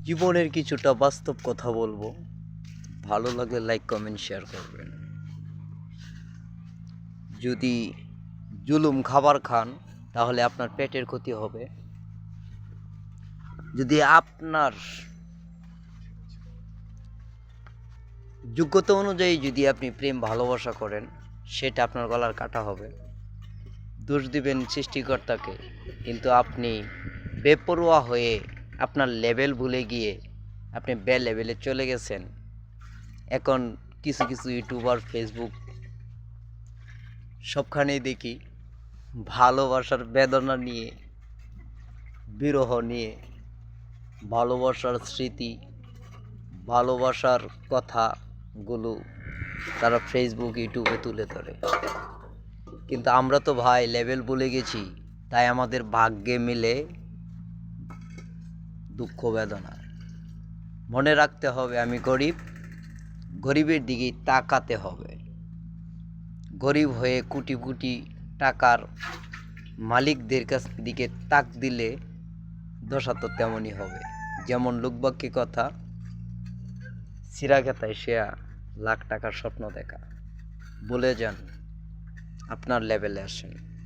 জীবনের কিছুটা বাস্তব কথা বলবো। ভালো লাগলে লাইক কমেন্ট শেয়ার করবেন। যদি জুলুম খাবার খান তাহলে আপনার পেটের ক্ষতি হবে। যদি আপনার যোগ্যতা অনুযায়ী যদি আপনি প্রেম ভালোবাসা করেন, সেটা আপনার গলার কাটা হবে। দোষ দিবেন সৃষ্টিকর্তাকে, কিন্তু আপনি বেপরোয়া হয়ে আপনার লেভেল ভুলে গিয়ে আপনি বে লেভেলে চলে গেছেন। এখন কিছু কিছু ইউটিউবার, ফেসবুক সবখানেই দেখি ভালোবাসার বেদনা নিয়ে, বিরহ নিয়ে, ভালোবাসার স্মৃতি, ভালোবাসার কথাগুলো তারা ফেসবুক, ইউটিউবে তুলে ধরে। কিন্তু আমরা তো ভাই লেভেল ভুলে গেছি, তাই আমাদের ভাগ্যে মিলে দুঃখ বেদনা। মনে রাখতে হবে আমি গরিব, গরিবের দিকেই তাকাতে হবে। গরিব হয়ে কোটি কোটি টাকার মালিকদের কাছ দিকে তাক দিলে দশা তো তেমনই হবে। যেমন লোকবাক্যে কথা, সিরাগেতায় শেয়া লাখ টাকার স্বপ্ন দেখা। বলে যান, আপনার লেভেলে আসেন।